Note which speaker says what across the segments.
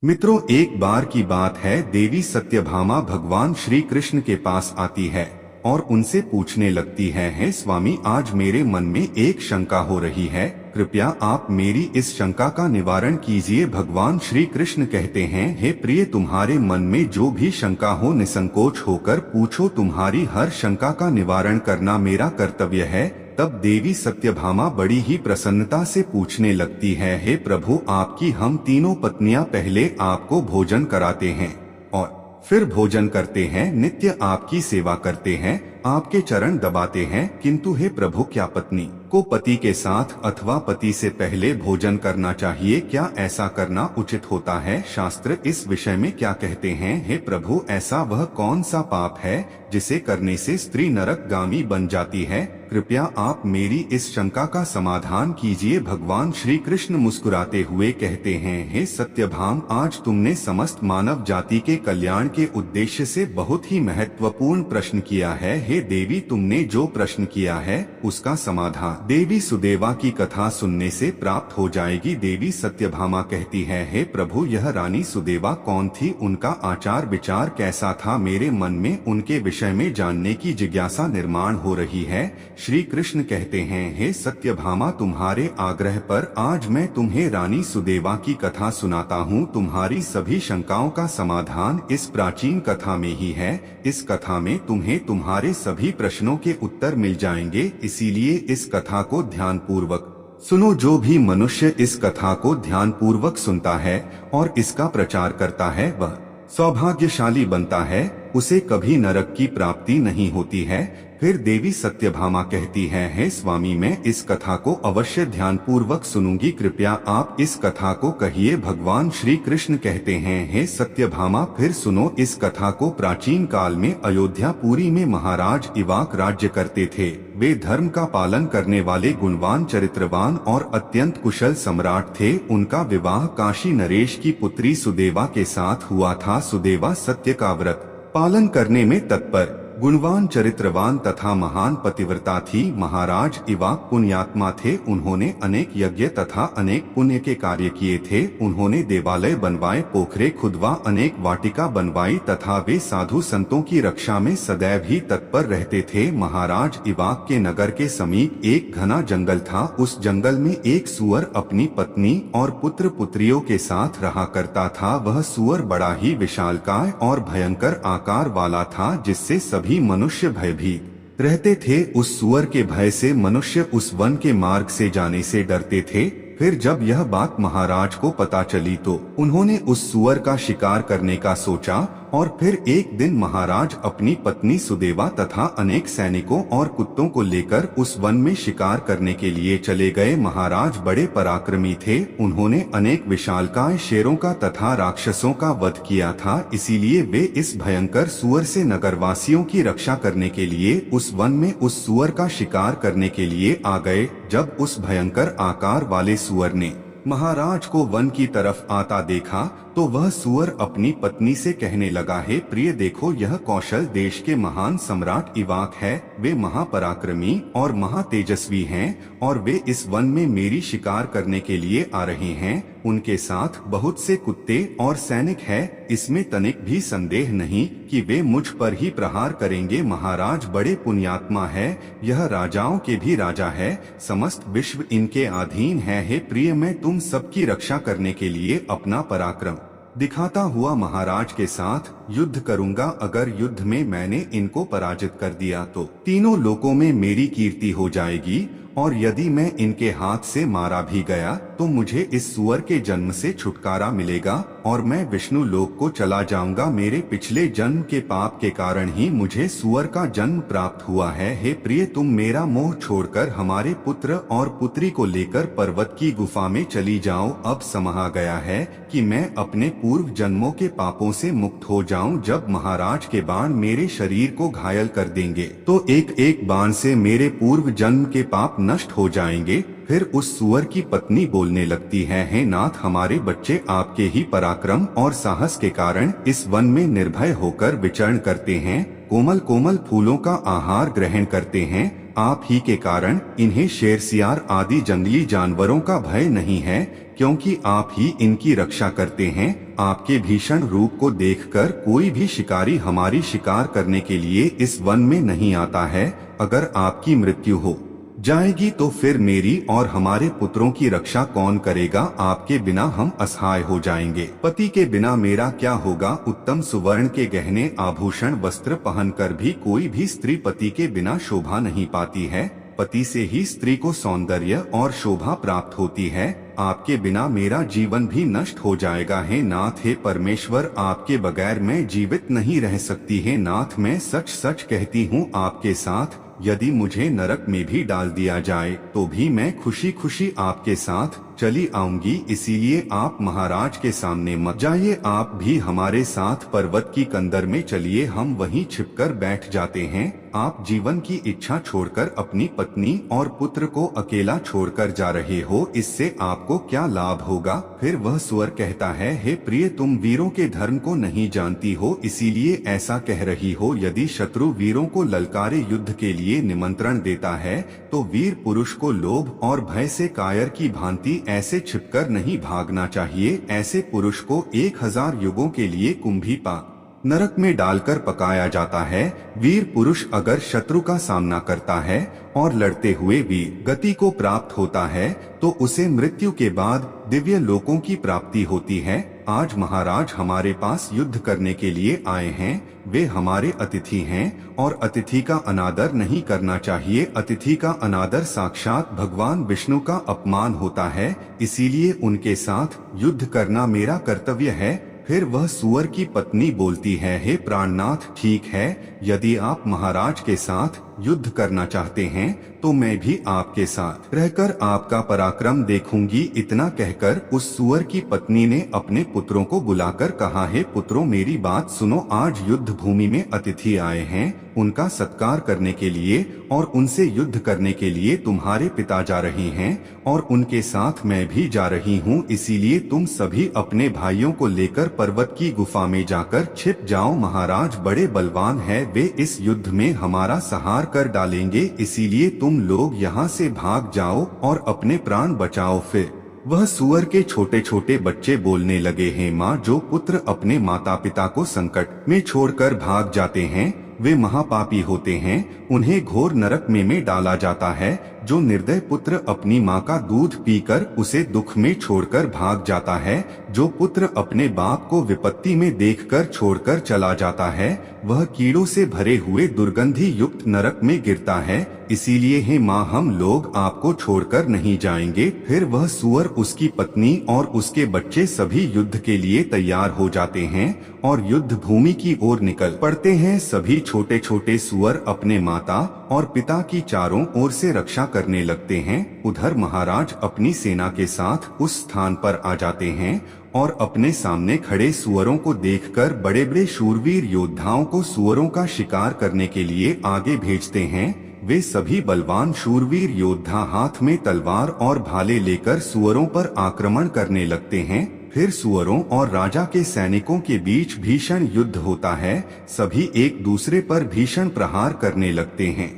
Speaker 1: मित्रों, एक बार की बात है, देवी सत्यभामा भगवान श्री कृष्ण के पास आती है और उनसे पूछने लगती है, हे स्वामी, आज मेरे मन में एक शंका हो रही है, कृपया आप मेरी इस शंका का निवारण कीजिए। भगवान श्री कृष्ण कहते हैं, हे प्रिय, तुम्हारे मन में जो भी शंका हो निसंकोच होकर पूछो, तुम्हारी हर शंका का निवारण करना मेरा कर्तव्य है। तब देवी सत्यभामा बड़ी ही प्रसन्नता से पूछने लगती है, हे प्रभु, आपकी हम तीनों पत्नियां पहले आपको भोजन कराते हैं और फिर भोजन करते हैं, नित्य आपकी सेवा करते हैं, आपके चरण दबाते हैं, किंतु हे प्रभु, क्या पत्नी को पति के साथ अथवा पति से पहले भोजन करना चाहिए? क्या ऐसा करना उचित होता है? शास्त्र इस विषय में क्या कहते हैं? हे प्रभु, ऐसा वह कौन सा पाप है जिसे करने से स्त्री नरकगामी बन जाती है? कृपया आप मेरी इस शंका का समाधान कीजिए। भगवान श्री कृष्ण मुस्कुराते हुए कहते हैं, हे सत्यभाम, आज तुमने समस्त मानव जाति के कल्याण के उद्देश्य से बहुत ही महत्वपूर्ण प्रश्न किया है। हे देवी, तुमने जो प्रश्न किया है उसका समाधान देवी सुदेवा की कथा सुनने से प्राप्त हो जाएगी। देवी सत्यभामा कहती है, हे प्रभु, यह रानी सुदेवा कौन थी? उनका आचार विचार कैसा था? मेरे मन में उनके विषय में जानने की जिज्ञासा निर्माण हो रही है। श्री कृष्ण कहते हैं, हे सत्यभामा, तुम्हारे आग्रह पर आज मैं तुम्हें रानी सुदेवा की कथा सुनाता हूँ। तुम्हारी सभी शंकाओं का समाधान इस प्राचीन कथा में ही है। इस कथा में तुम्हें तुम्हारे सभी प्रश्नों के उत्तर मिल जाएंगे, इसीलिए इस कथा को ध्यानपूर्वक सुनो। जो भी मनुष्य इस कथा को ध्यानपूर्वक सुनता है और इसका प्रचार करता है वह सौभाग्यशाली बनता है, उसे कभी नरक की प्राप्ति नहीं होती है। फिर देवी सत्यभामा कहती है, हे स्वामी, मैं इस कथा को अवश्य ध्यानपूर्वक सुनूंगी, कृपया आप इस कथा को कहिए। भगवान श्री कृष्ण कहते हैं, हे सत्यभामा, फिर सुनो इस कथा को। प्राचीन काल में अयोध्यापुरी में महाराज इवाक राज्य करते थे। वे धर्म का पालन करने वाले गुणवान, चरित्रवान और अत्यंत कुशल सम्राट थे। उनका विवाह काशी नरेश की पुत्री सुदेवा के साथ हुआ था। सुदेवा सत्य का व्रत पालन करने में तत्पर, गुणवान, चरित्रवान तथा महान पतिव्रता थी। महाराज इवाक पुण्यात्मा थे। उन्होंने अनेक यज्ञ तथा अनेक पुण्य के कार्य किए थे। उन्होंने देवालय बनवाए, पोखरे खुदवा, अनेक वाटिका बनवाई तथा वे साधु संतों की रक्षा में सदैव ही तत्पर रहते थे। महाराज इवाक के नगर के समीप एक घना जंगल था। उस जंगल में एक सूअर अपनी पत्नी और पुत्र पुत्रियों के साथ रहा करता था। वह सूअर बड़ा ही विशालकाय और भयंकर आकार वाला था, जिससे सभी मनुष्य भयभीत रहते थे। उस सूअर के भय से मनुष्य उस वन के मार्ग से जाने से डरते थे। फिर जब यह बात महाराज को पता चली तो उन्होंने उस सूअर का शिकार करने का सोचा और फिर एक दिन महाराज अपनी पत्नी सुदेवा तथा अनेक सैनिकों और कुत्तों को लेकर उस वन में शिकार करने के लिए चले गए। महाराज बड़े पराक्रमी थे। उन्होंने अनेक विशालकाय शेरों का तथा राक्षसों का वध किया था। इसीलिए वे इस भयंकर सूअर से नगरवासियों की रक्षा करने के लिए उस वन में उस सूअर का शिकार करने के लिए आ गए। जब उस भयंकर आकार वाले सूअर ने महाराज को वन की तरफ आता देखा तो वह सूअर अपनी पत्नी से कहने लगा, हे प्रिय, देखो, यह कौशल देश के महान सम्राट इवाक है। वे महापराक्रमी और महातेजस्वी हैं और वे इस वन में मेरी शिकार करने के लिए आ रहे हैं। उनके साथ बहुत से कुत्ते और सैनिक हैं। इसमें तनिक भी संदेह नहीं कि वे मुझ पर ही प्रहार करेंगे। महाराज बड़े पुण्यात्मा है। यह राजाओं के भी राजा है। समस्त विश्व इनके अधीन है। हे प्रिय, मैं तुम सबकी रक्षा करने के लिए अपना पराक्रम दिखाता हुआ महाराज के साथ युद्ध करूंगा। अगर युद्ध में मैंने इनको पराजित कर दिया तो तीनों लोकों में मेरी कीर्ति हो जाएगी, और यदि मैं इनके हाथ से मारा भी गया तो मुझे इस सूअर के जन्म से छुटकारा मिलेगा और मैं विष्णु लोक को चला जाऊंगा। मेरे पिछले जन्म के पाप के कारण ही मुझे सूअर का जन्म प्राप्त हुआ है। हे प्रिय, तुम मेरा मोह छोड़कर हमारे पुत्र और पुत्री को लेकर पर्वत की गुफा में चली जाओ। अब समय आ गया है कि मैं अपने पूर्व जन्मों के पापों से मुक्त हो जाऊं। जब महाराज के बाण मेरे शरीर को घायल कर देंगे तो एक एक बाण से मेरे पूर्व जन्म के पाप नष्ट हो जाएंगे। फिर उस सूअर की पत्नी बोलने लगती है, हे नाथ, हमारे बच्चे आपके ही पराक्रम और साहस के कारण इस वन में निर्भय होकर विचरण करते हैं, कोमल कोमल फूलों का आहार ग्रहण करते हैं। आप ही के कारण इन्हें शेर, सियार आदि जंगली जानवरों का भय नहीं है। क्योंकि आप ही इनकी रक्षा करते हैं। आपके भीषण रूप को देखकर कोई भी शिकारी हमारी शिकार करने के लिए इस वन में नहीं आता है। अगर आपकी मृत्यु हो जाएगी तो फिर मेरी और हमारे पुत्रों की रक्षा कौन करेगा? आपके बिना हम असहाय हो जाएंगे। पति के बिना मेरा क्या होगा? उत्तम सुवर्ण के गहने आभूषण वस्त्र पहनकर भी कोई भी स्त्री पति के बिना शोभा नहीं पाती है। पति से ही स्त्री को सौंदर्य और शोभा प्राप्त होती है। आपके बिना मेरा जीवन भी नष्ट हो जाएगा। हे नाथ, हे परमेश्वर, आपके बगैर मैं जीवित नहीं रह सकती। है नाथ, मैं सच सच कहती हूँ, आपके साथ यदि मुझे नरक में भी डाल दिया जाए तो भी मैं खुशी खुशी आपके साथ चली आऊंगी। इसीलिए आप महाराज के सामने मत जाइए, आप भी हमारे साथ पर्वत की कंदर में चलिए, हम वहीं छिपकर बैठ जाते हैं। आप जीवन की इच्छा छोड़कर अपनी पत्नी और पुत्र को अकेला छोड़कर जा रहे हो, इससे आपको क्या लाभ होगा? फिर वह सुअर कहता है, हे प्रिय, तुम वीरों के धर्म को नहीं जानती हो, इसीलिए ऐसा कह रही हो। यदि शत्रु वीरों को ललकारे युद्ध के लिए निमंत्रण देता है तो वीर पुरुष को लोभ और भय से कायर की भांति ऐसे छिपकर नहीं भागना चाहिए। ऐसे पुरुष को 1000 युगों के लिए कुंभी पाक नरक में डालकर पकाया जाता है। वीर पुरुष अगर शत्रु का सामना करता है और लड़ते हुए वीर गति को प्राप्त होता है तो उसे मृत्यु के बाद दिव्य लोकों की प्राप्ति होती है। आज महाराज हमारे पास युद्ध करने के लिए आए हैं। वे हमारे अतिथि हैं और अतिथि का अनादर नहीं करना चाहिए। अतिथि का अनादर साक्षात भगवान विष्णु का अपमान होता है, इसीलिए उनके साथ युद्ध करना मेरा कर्तव्य है। फिर वह सुअर की पत्नी बोलती है, हे प्राणनाथ, ठीक है, यदि आप महाराज के साथ युद्ध करना चाहते हैं तो मैं भी आपके साथ रहकर आपका पराक्रम देखूंगी। इतना कहकर उस सुअर की पत्नी ने अपने पुत्रों को बुलाकर कहा, हे पुत्रों, मेरी बात सुनो। आज युद्ध भूमि में अतिथि आए हैं, उनका सत्कार करने के लिए और उनसे युद्ध करने के लिए तुम्हारे पिता जा रहे हैं और उनके साथ मैं भी जा रही हूँ। इसीलिए तुम सभी अपने भाइयों को लेकर पर्वत की गुफा में जाकर छिप जाओ। महाराज बड़े बलवान है, वे इस युद्ध में हमारा सहार कर डालेंगे, इसीलिए तुम लोग यहाँ से भाग जाओ और अपने प्राण बचाओ। फिर वह सुअर के छोटे छोटे बच्चे बोलने लगे, हे माँ, जो पुत्र अपने माता पिता को संकट में छोड़कर भाग जाते हैं वे महापापी होते हैं, उन्हें घोर नरक में डाला जाता है। जो निर्दय पुत्र अपनी माँ का दूध पीकर उसे दुख में छोड़कर भाग जाता है, जो पुत्र अपने बाप को विपत्ति में देखकर छोड़कर चला जाता है, वह कीड़ों से भरे हुए दुर्गंधी युक्त नरक में गिरता है। इसीलिए हे माँ, हम लोग आपको छोड़कर नहीं जाएंगे। फिर वह सुअर, उसकी पत्नी और उसके बच्चे सभी युद्ध के लिए तैयार हो जाते हैं और युद्ध भूमि की ओर निकल पड़ते हैं। सभी छोटे छोटे सुअर अपने माता और पिता की चारों ओर से रक्षा करने लगते हैं। उधर महाराज अपनी सेना के साथ उस स्थान पर आ जाते हैं और अपने सामने खड़े सुअरों को देखकर बड़े बड़े शूरवीर योद्धाओं को सुअरों का शिकार करने के लिए आगे भेजते हैं। वे सभी बलवान शूरवीर योद्धा हाथ में तलवार और भाले लेकर सुअरों पर आक्रमण करने लगते हैं। फिर सुअरों और राजा के सैनिकों के बीच भीषण युद्ध होता है। सभी एक दूसरे पर भीषण प्रहार करने लगते हैं।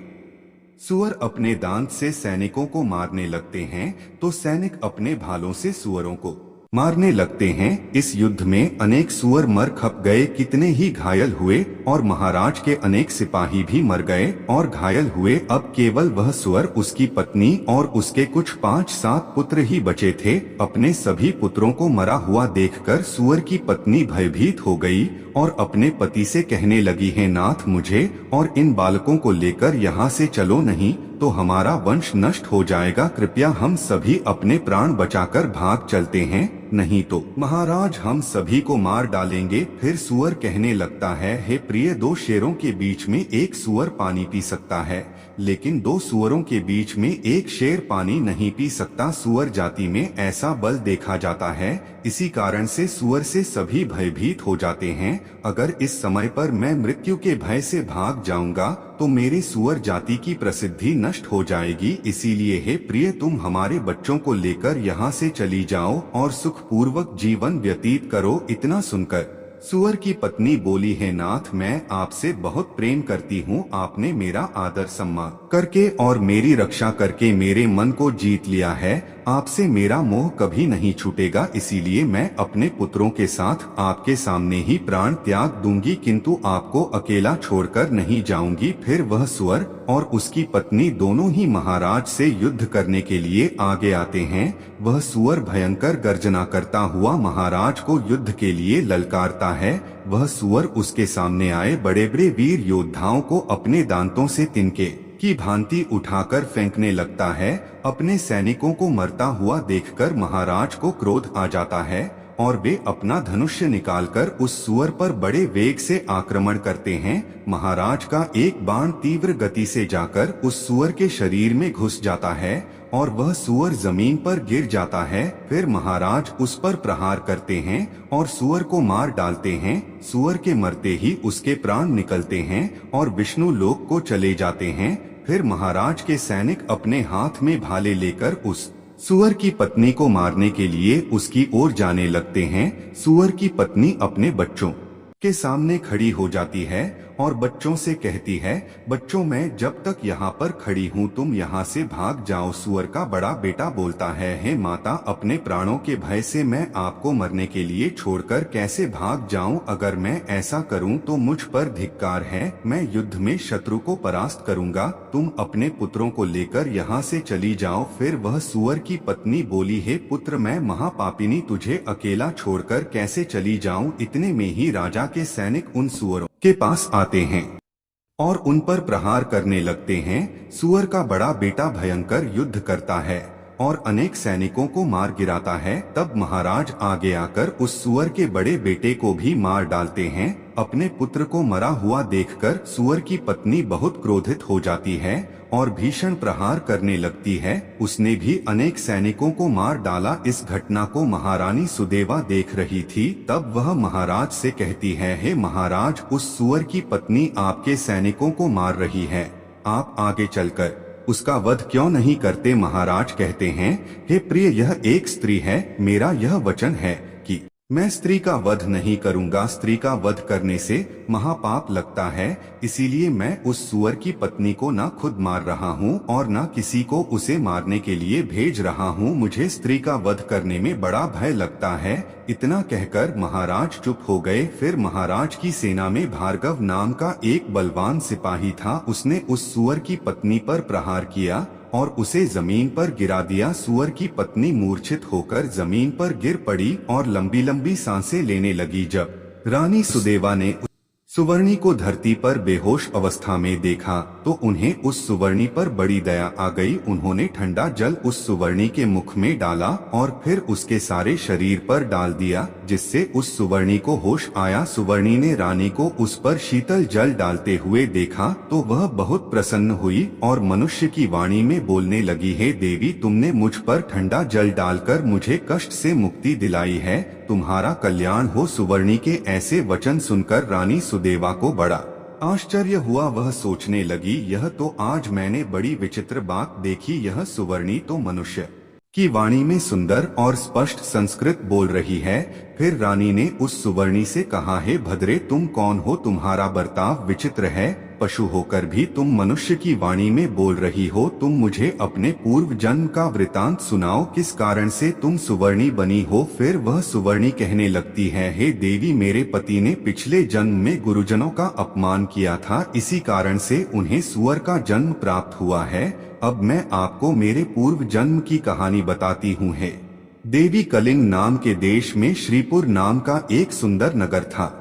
Speaker 1: सुअर अपने दांत से सैनिकों को मारने लगते हैं तो सैनिक अपने भालों से सुअरों को मारने लगते हैं। इस युद्ध में अनेक सुअर मर खप गए, कितने ही घायल हुए और महाराज के अनेक सिपाही भी मर गए और घायल हुए। अब केवल वह सुअर, उसकी पत्नी और उसके कुछ 5-7 पुत्र ही बचे थे। अपने सभी पुत्रों को मरा हुआ देखकर सुअर की पत्नी भयभीत हो गई और अपने पति से कहने लगी, हे नाथ, मुझे और इन बालकों को लेकर यहाँ से चलो, नहीं तो हमारा वंश नष्ट हो जाएगा। कृपया हम सभी अपने प्राण बचाकर भाग चलते हैं, नहीं तो महाराज हम सभी को मार डालेंगे। फिर सुअर कहने लगता है, हे प्रिय, 2 शेरों के बीच में एक सुअर पानी पी सकता है, लेकिन 2 सुअरों के बीच में एक शेर पानी नहीं पी सकता। सुअर जाति में ऐसा बल देखा जाता है, इसी कारण से सुअर से सभी भयभीत हो जाते हैं। अगर इस समय पर मैं मृत्यु के भय से भाग जाऊंगा तो मेरी सुअर जाति की प्रसिद्धि नष्ट हो जाएगी। इसीलिए हे प्रिय, तुम हमारे बच्चों को लेकर यहाँ से चली जाओ और सुखपूर्वक जीवन व्यतीत करो। इतना सुनकर सुअर की पत्नी बोली है नाथ, मैं आपसे बहुत प्रेम करती हूँ। आपने मेरा आदर सम्मान करके और मेरी रक्षा करके मेरे मन को जीत लिया है। आपसे मेरा मोह कभी नहीं छूटेगा, इसीलिए मैं अपने पुत्रों के साथ आपके सामने ही प्राण त्याग दूंगी, किंतु आपको अकेला छोड़कर नहीं जाऊंगी। फिर वह सुअर और उसकी पत्नी दोनों ही महाराज से युद्ध करने के लिए आगे आते हैं। वह सुअर भयंकर गर्जना करता हुआ महाराज को युद्ध के लिए ललकारता है। वह सुअर उसके सामने आए बड़े बड़े वीर योद्धाओं को अपने दांतों से तिनके की भांति उठाकर फेंकने लगता है। अपने सैनिकों को मरता हुआ देखकर महाराज को क्रोध आ जाता है और वे अपना धनुष्य निकालकर उस सुअर पर बड़े वेग से आक्रमण करते हैं। महाराज का एक बाण तीव्र गति से जाकर उस सुअर के शरीर में घुस जाता है और वह सुअर जमीन पर गिर जाता है। फिर महाराज उस पर प्रहार करते हैं और सुअर को मार डालते हैं। सुअर के मरते ही उसके प्राण निकलते हैं और विष्णु लोक को चले जाते हैं। फिर महाराज के सैनिक अपने हाथ में भाले लेकर उस सुअर की पत्नी को मारने के लिए उसकी ओर जाने लगते हैं। सुअर की पत्नी अपने बच्चों के सामने खड़ी हो जाती है और बच्चों से कहती है, बच्चों मैं जब तक यहाँ पर खड़ी हूँ तुम यहाँ से भाग जाओ। सुअर का बड़ा बेटा बोलता है, हे माता, अपने प्राणों के भय से मैं आपको मरने के लिए छोड़कर कैसे भाग जाऊं? अगर मैं ऐसा करूं तो मुझ पर धिक्कार है। मैं युद्ध में शत्रु को परास्त करूंगा। तुम अपने पुत्रों को लेकर यहाँ से चली जाओ। फिर वह सुअर की पत्नी बोली, हे पुत्र, मैं महापापिनी तुझे अकेला छोड़कर कैसे चली जाऊं? इतने में ही राजा के सैनिक उन सुअरों के पास आते हैं और उन पर प्रहार करने लगते हैं। सुअर का बड़ा बेटा भयंकर युद्ध करता है और अनेक सैनिकों को मार गिराता है। तब महाराज आगे आकर उस सुअर के बड़े बेटे को भी मार डालते हैं। अपने पुत्र को मरा हुआ देखकर सुअर की पत्नी बहुत क्रोधित हो जाती है और भीषण प्रहार करने लगती है। उसने भी अनेक सैनिकों को मार डाला। इस घटना को महारानी सुदेवा देख रही थी। तब वह महाराज से कहती है, हे महाराज, उस सुअर की पत्नी आपके सैनिकों को मार रही है, आप आगे चलकर उसका वध क्यों नहीं करते? महाराज कहते हैं, हे प्रिय, यह एक स्त्री है। मेरा यह वचन है कि मैं स्त्री का वध नहीं करूंगा। स्त्री का वध करने से महापाप लगता है, इसीलिए मैं उस सुअर की पत्नी को न खुद मार रहा हूँ और न किसी को उसे मारने के लिए भेज रहा हूँ। मुझे स्त्री का वध करने में बड़ा भय लगता है। इतना कहकर महाराज चुप हो गए। फिर महाराज की सेना में भार्गव नाम का एक बलवान सिपाही था। उसने उस सुअर की पत्नी पर प्रहार किया और उसे जमीन पर गिरा दिया। सुअर की पत्नी मूर्छित होकर जमीन पर गिर पड़ी और लंबी लंबी सांसें लेने लगी। जब रानी सुदेवा ने सुवर्णी को धरती पर बेहोश अवस्था में देखा तो उन्हें उस सुवर्णी पर बड़ी दया आ गई। उन्होंने ठंडा जल उस सुवर्णी के मुख में डाला और फिर उसके सारे शरीर पर डाल दिया, जिससे उस सुवर्णी को होश आया। सुवर्णी ने रानी को उस पर शीतल जल डालते हुए देखा तो वह बहुत प्रसन्न हुई और मनुष्य की वाणी में बोलने लगी, हे देवी, तुमने मुझ पर ठंडा जल डालकर मुझे कष्ट से मुक्ति दिलाई है। तुम्हारा कल्याण हो। सुवर्णी के ऐसे वचन सुनकर रानी सुदेवा को बड़ा आश्चर्य हुआ। वह सोचने लगी, यह तो आज मैंने बड़ी विचित्र बात देखी। यह सुवर्णी तो मनुष्य की वाणी में सुंदर और स्पष्ट संस्कृत बोल रही है। फिर रानी ने उस सुवर्णी से कहा, हे भद्रे, तुम कौन हो? तुम्हारा बर्ताव विचित्र है। पशु होकर भी तुम मनुष्य की वाणी में बोल रही हो। तुम मुझे अपने पूर्व जन्म का वृतांत सुनाओ, किस कारण से तुम सुवर्णी बनी हो? फिर वह सुवर्णी कहने लगती है, हे देवी, मेरे पति ने पिछले जन्म में गुरुजनों का अपमान किया था, इसी कारण से उन्हें सुअर का जन्म प्राप्त हुआ है। अब मैं आपको मेरे पूर्व जन्म की कहानी बताती हूँ। है देवी, कलिंग नाम के देश में श्रीपुर नाम का एक सुंदर नगर था।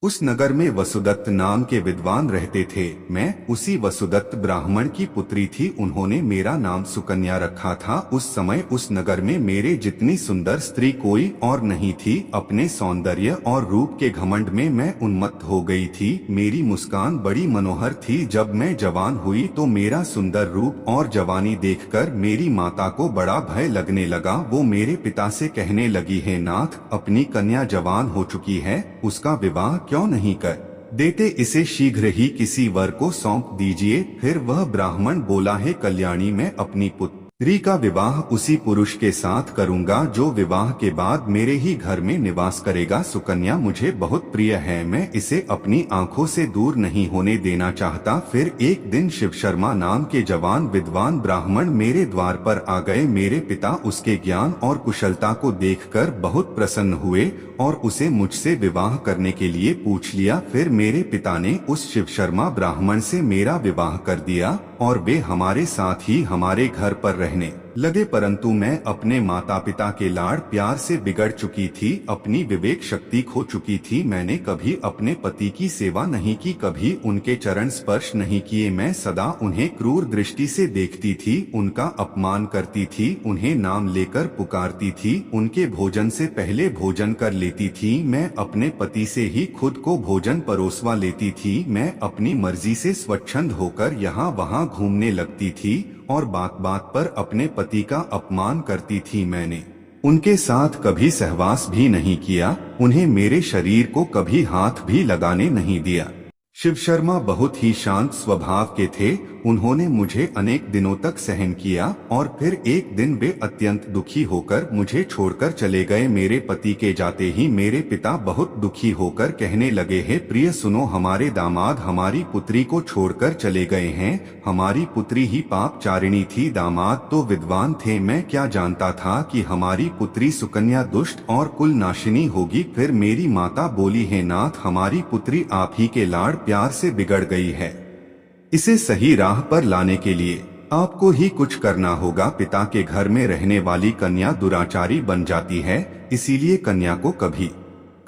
Speaker 1: उस नगर में वसुदत्त नाम के विद्वान रहते थे। मैं उसी वसुदत्त ब्राह्मण की पुत्री थी। उन्होंने मेरा नाम सुकन्या रखा था। उस समय उस नगर में मेरे जितनी सुंदर स्त्री कोई और नहीं थी। अपने सौंदर्य और रूप के घमंड में मैं उन्मत्त हो गई थी। मेरी मुस्कान बड़ी मनोहर थी। जब मैं जवान हुई तो मेरा सुंदर रूप और जवानी देखकर मेरी माता को बड़ा भय लगने लगा। वो मेरे पिता से कहने लगी, हे नाथ, अपनी कन्या जवान हो चुकी है, उसका विवाह क्यों नहीं कर देते? इसे शीघ्र ही किसी वर को सौंप दीजिए। फिर वह ब्राह्मण बोला, हे कल्याणी, मैं अपनी पुत्र स्त्री का विवाह उसी पुरुष के साथ करूंगा जो विवाह के बाद मेरे ही घर में निवास करेगा। सुकन्या मुझे बहुत प्रिय है, मैं इसे अपनी आंखों से दूर नहीं होने देना चाहता। फिर एक दिन शिव शर्मा नाम के जवान विद्वान ब्राह्मण मेरे द्वार पर आ गए। मेरे पिता उसके ज्ञान और कुशलता को देखकर बहुत प्रसन्न हुए और उसे मुझसे विवाह करने के लिए पूछ लिया। फिर मेरे पिता ने उस शिव शर्मा ब्राह्मण से मेरा विवाह कर दिया और वे हमारे साथ ही हमारे घर पर रहने लगे। परंतु मैं अपने माता पिता के लाड़ प्यार से बिगड़ चुकी थी, अपनी विवेक शक्ति खो चुकी थी। मैंने कभी अपने पति की सेवा नहीं की, कभी उनके चरण स्पर्श नहीं किए। मैं सदा उन्हें क्रूर दृष्टि से देखती थी, उनका अपमान करती थी, उन्हें नाम लेकर पुकारती थी, उनके भोजन से पहले भोजन कर लेती थी। मैं अपने पति से ही खुद को भोजन परोसवा लेती थी। मैं अपनी मर्जी से स्वच्छंद होकर यहाँ वहाँ घूमने लगती थी और बात बात पर अपने पति का अपमान करती थी। मैंने उनके साथ कभी सहवास भी नहीं किया, उन्हें मेरे शरीर को कभी हाथ भी लगाने नहीं दिया। शिव शर्मा बहुत ही शांत स्वभाव के थे। उन्होंने मुझे अनेक दिनों तक सहन किया और फिर एक दिन वे अत्यंत दुखी होकर मुझे छोड़कर चले गए। मेरे पति के जाते ही मेरे पिता बहुत दुखी होकर कहने लगे, हे प्रिय सुनो, हमारे दामाद हमारी पुत्री को छोड़कर चले गए हैं। हमारी पुत्री ही पापचारिणी थी, दामाद तो विद्वान थे। मैं क्या जानता था कि हमारी पुत्री सुकन्या दुष्ट और कुलनाशिनी होगी। फिर मेरी माता बोली, हे नाथ, हमारी पुत्री आप ही के लाड़ प्यार से बिगड़ गई है, इसे सही राह पर लाने के लिए आपको ही कुछ करना होगा। पिता के घर में रहने वाली कन्या दुराचारी बन जाती है, इसीलिए कन्या को कभी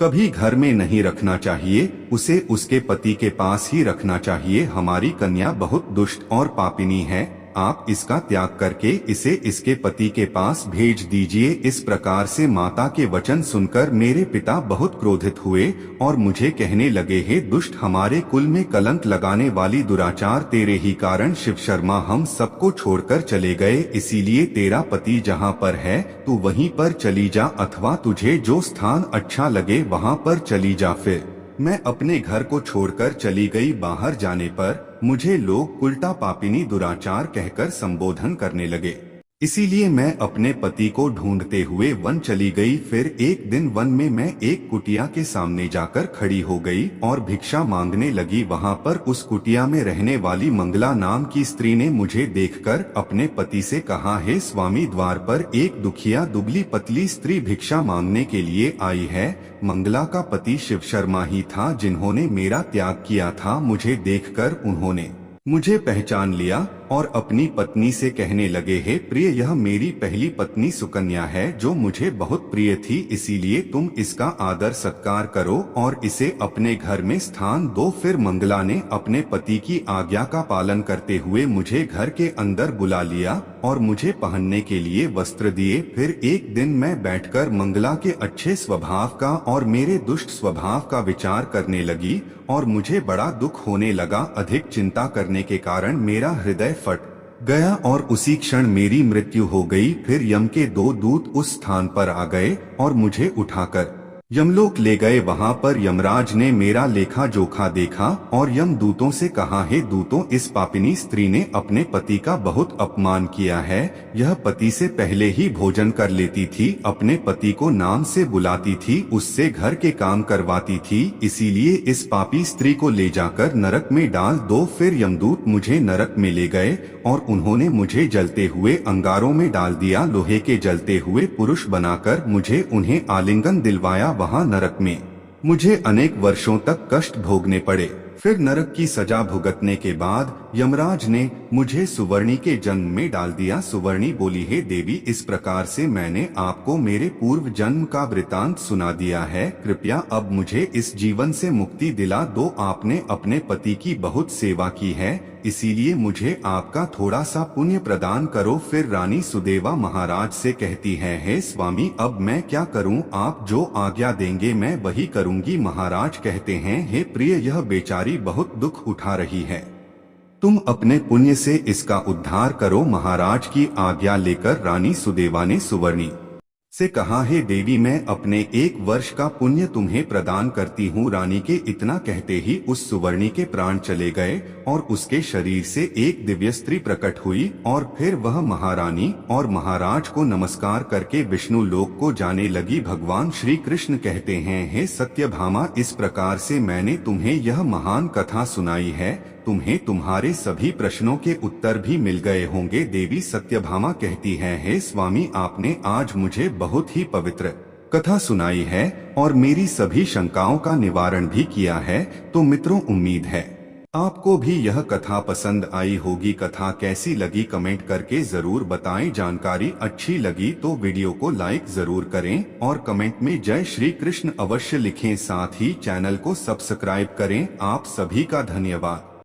Speaker 1: कभी घर में नहीं रखना चाहिए, उसे उसके पति के पास ही रखना चाहिए। हमारी कन्या बहुत दुष्ट और पापिनी है, आप इसका त्याग करके इसे इसके पति के पास भेज दीजिए। इस प्रकार से माता के वचन सुनकर मेरे पिता बहुत क्रोधित हुए और मुझे कहने लगे, हे दुष्ट, हमारे कुल में कलंक लगाने वाली दुराचार, तेरे ही कारण शिव शर्मा हम सबको छोड़कर चले गए। इसीलिए तेरा पति जहाँ पर है तू वहीं पर चली जा, अथवा तुझे जो स्थान अच्छा लगे वहाँ पर चली जा। फिर मैं अपने घर को छोड़कर चली गई। बाहर जाने पर मुझे लोग उल्टा पापिनी दुराचार कहकर संबोधन करने लगे। इसीलिए मैं अपने पति को ढूंढते हुए वन चली गई। फिर एक दिन वन में मैं एक कुटिया के सामने जाकर खड़ी हो गई और भिक्षा मांगने लगी। वहां पर उस कुटिया में रहने वाली मंगला नाम की स्त्री ने मुझे देखकर अपने पति से कहा, हे स्वामी, द्वार पर एक दुखिया दुबली पतली स्त्री भिक्षा मांगने के लिए आई है। मंगला का पति शिव शर्मा ही था जिन्होंने मेरा त्याग किया था। मुझे देखकर उन्होंने मुझे पहचान लिया और अपनी पत्नी से कहने लगे, हे प्रिय, यह मेरी पहली पत्नी सुकन्या है जो मुझे बहुत प्रिय थी, इसीलिए तुम इसका आदर सत्कार करो और इसे अपने घर में स्थान दो। फिर मंगला ने अपने पति की आज्ञा का पालन करते हुए मुझे घर के अंदर बुला लिया और मुझे पहनने के लिए वस्त्र दिए। फिर एक दिन मैं बैठकर मंगला के अच्छे स्वभाव का और मेरे दुष्ट स्वभाव का विचार करने लगी और मुझे बड़ा दुख होने लगा। अधिक चिंता करने के कारण मेरा हृदय फट गया और उसी क्षण मेरी मृत्यु हो गई। फिर यम के 2 दूत उस स्थान पर आ गए और मुझे उठाकर यमलोक ले गए। वहां पर यमराज ने मेरा लेखा जोखा देखा और यम दूतों से कहा, हे दूतों, इस पापिनी स्त्री ने अपने पति का बहुत अपमान किया है। यह पति से पहले ही भोजन कर लेती थी, अपने पति को नाम से बुलाती थी, उससे घर के काम करवाती थी, इसीलिए इस पापी स्त्री को ले जाकर नरक में डाल दो। फिर यमदूत मुझे नरक में ले गए और उन्होंने मुझे जलते हुए अंगारों में डाल दिया। लोहे के जलते हुए पुरुष बनाकर मुझे उन्हें आलिंगन दिलवाया। वहां नरक में मुझे अनेक वर्षों तक कष्ट भोगने पड़े। फिर नरक की सजा भुगतने के बाद यमराज ने मुझे सुवर्णी के जन्म में डाल दिया। सुवर्णी बोली, हे देवी, इस प्रकार से मैंने आपको मेरे पूर्व जन्म का वृतांत सुना दिया है, कृपया अब मुझे इस जीवन से मुक्ति दिला दो। आपने अपने पति की बहुत सेवा की है, इसीलिए मुझे आपका थोड़ा सा पुण्य प्रदान करो। फिर रानी सुदेवा महाराज से कहती है, हे स्वामी, अब मैं क्या करूं? आप जो आज्ञा देंगे मैं वही करूंगी। महाराज कहते हैं, हे प्रिय, यह बेचारी बहुत दुख उठा रही है, तुम अपने पुण्य से इसका उद्धार करो। महाराज की आज्ञा लेकर रानी सुदेवा ने सुवर्णी से कहा, हे देवी, मैं अपने 1 वर्ष का पुण्य तुम्हें प्रदान करती हूँ। रानी के इतना कहते ही उस सुवर्णी के प्राण चले गए और उसके शरीर से एक दिव्य स्त्री प्रकट हुई और फिर वह महारानी और महाराज को नमस्कार करके विष्णु लोक को जाने लगी। भगवान श्री कृष्ण कहते हैं, हे सत्यभामा, इस प्रकार से मैंने तुम्हें यह महान कथा सुनाई है। तुम्हें तुम्हारे सभी प्रश्नों के उत्तर भी मिल गए होंगे। देवी सत्यभामा कहती है, हे स्वामी, आपने आज मुझे बहुत ही पवित्र कथा सुनाई है और मेरी सभी शंकाओं का निवारण भी किया है। तो मित्रों, उम्मीद है आपको भी यह कथा पसंद आई होगी। कथा कैसी लगी कमेंट करके जरूर बताएं। जानकारी अच्छी लगी तो वीडियो को लाइक जरूर करें और कमेंट में जय श्री कृष्ण अवश्य लिखें। साथ ही चैनल को सब्सक्राइब करें। आप सभी का धन्यवाद।